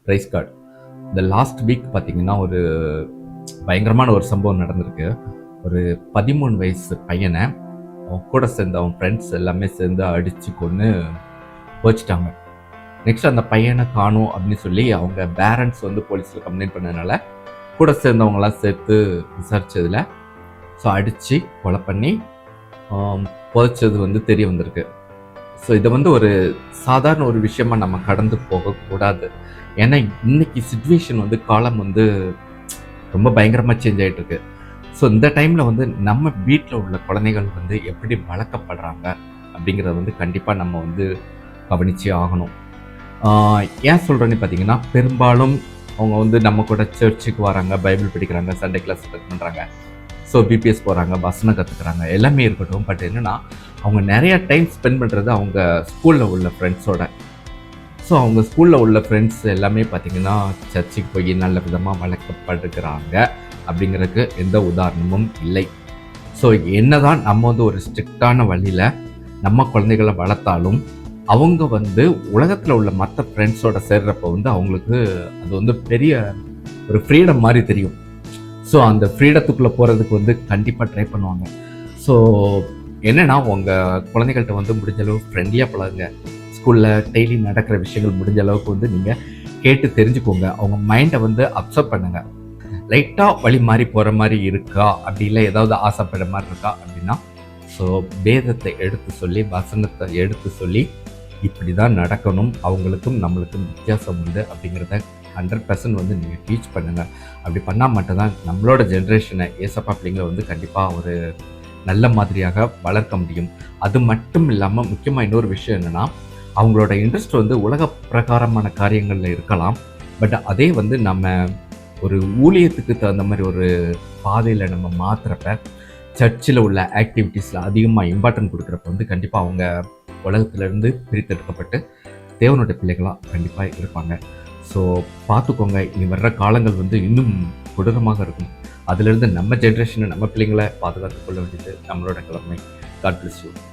Price card. இந்த last week பார்த்தீங்கன்னா ஒரு பயங்கரமான ஒரு சம்பவம் நடந்திருக்கு. ஒரு 13 வயசு பையனை அவன் கூட சேர்ந்து அவன் ஃப்ரெண்ட்ஸ் எல்லாமே சேர்ந்து அடித்து கொன்று போச்சிட்டாங்க. நெக்ஸ்ட் அந்த பையனை காணும் அப்படின்னு சொல்லி அவங்க பேரண்ட்ஸ் வந்து போலீஸில் கம்ப்ளைண்ட் பண்ணதுனால கூட சேர்ந்தவங்களாம் சேர்த்து விசாரித்ததில் அடித்து கொலை பண்ணி புதைச்சது வந்து தெரிய வந்திருக்கு. இதை வந்து ஒரு சாதாரண ஒரு விஷயமா நம்ம கடந்து போகக்கூடாது. ஏன்னா இன்னைக்கு சிச்சுவேஷன் வந்து காலம் வந்து ரொம்ப பயங்கரமாக சேஞ்ச் ஆகிட்டு இருக்கு. இந்த டைமில் வந்து நம்ம வீட்டில் உள்ள குழந்தைகள் வந்து எப்படி வளர்க்கப்படுறாங்க அப்படிங்கிறத வந்து கண்டிப்பாக நம்ம வந்து கவனிச்சே ஆகணும். ஏன் சொல்கிறேன்னு பார்த்தீங்கன்னா, பெரும்பாலும் அவங்க வந்து நம்ம கூட சர்ச்சுக்கு வராங்க, பைபிள் படிக்கிறாங்க, சண்டே கிளாஸ் அட்டெண்ட் பண்ணுறாங்க, பிபிஎஸ் போகிறாங்க, வசனம் கற்றுக்குறாங்க, எல்லாமே இருக்கட்டும். பட் என்னென்னா அவங்க நிறைய டைம் ஸ்பெண்ட் பண்ணுறது அவங்க ஸ்கூலில் உள்ள ஃப்ரெண்ட்ஸோட. அவங்க ஸ்கூலில் உள்ள ஃப்ரெண்ட்ஸ் எல்லாமே பார்த்திங்கன்னா சர்ச்சுக்கு போய் நல்ல விதமாக வளர்க்கப்படுகிறாங்க அப்படிங்கிறதுக்கு எந்த உதாரணமும் இல்லை. என்னதான் நம்ம வந்து ஒரு ஸ்ட்ரிக்டான வழியில் நம்ம குழந்தைகளை வளர்த்தாலும் அவங்க வந்து உலகத்தில் உள்ள மற்ற ஃப்ரெண்ட்ஸோட சேர்றப்போ வந்து அவங்களுக்கு அது வந்து பெரிய ஒரு ஃப்ரீடம் மாதிரி தெரியும். அந்த ஃப்ரீடத்துக்குள்ளே போகிறதுக்கு வந்து கண்டிப்பாக ட்ரை பண்ணுவாங்க. என்னென்னா உங்கள் குழந்தைகள்கிட்ட வந்து முடிஞ்ச அளவு ஃப்ரெண்ட்லியாக பழகுங்க. ஸ்கூலில் டெய்லி நடக்கிற விஷயங்கள் முடிஞ்ச அளவுக்கு வந்து நீங்கள் கேட்டு தெரிஞ்சுக்கோங்க. அவங்க மைண்டை வந்து அப்சர்வ் பண்ணுங்கள். லைட்டாக வழி மாறி போகிற மாதிரி இருக்கா, அப்படி இல்லை ஏதாவது ஆசைப்படுற மாதிரி இருக்கா அப்படின்னா வேதத்தை எடுத்து சொல்லி, வசனத்தை எடுத்து சொல்லி இப்படி தான் நடக்கணும், அவங்களுக்கும் நம்மளுக்கும் வித்தியாசம் உண்டு அப்படிங்கிறத 100% வந்து நீங்கள் டீச் பண்ணுங்கள். அப்படி பண்ணால் மட்டும்தான் நம்மளோட ஜென்ரேஷனை ஏசப்பா பிள்ளைங்களை வந்து கண்டிப்பாக ஒரு நல்ல மாதிரியாக வளர்க்க முடியும். அது மட்டும் இல்லாமல் முக்கியமாக இன்னொரு விஷயம் என்னென்னா, அவங்களோட இன்ட்ரெஸ்ட் வந்து உலக பிரகாரமான காரியங்களில் இருக்கலாம். பட் அதே வந்து நம்ம ஒரு ஊழியத்துக்கு தகுந்த மாதிரி ஒரு பாதையில் நம்ம மாற்றுறப்ப, சர்ச்சில் உள்ள ஆக்டிவிட்டீஸில் அதிகமாக இம்பார்ட்டன்ட் கொடுக்குறப்ப வந்து கண்டிப்பாக அவங்க உலகத்திலேருந்து பிரித்தெடுக்கப்பட்டு தேவனுடைய பிள்ளைகளாக கண்டிப்பாக இருப்பாங்க. பார்த்துக்கோங்க, இனி வர்ற காலங்கள் வந்து இன்னும் கொடூரமாக இருக்கும். அதிலிருந்து நம்ம ஜென்ரேஷனை, நம்ம பிள்ளைங்களை பாதுகாத்து கொள்ள வேண்டியது நம்மளோட கடமை. God bless you.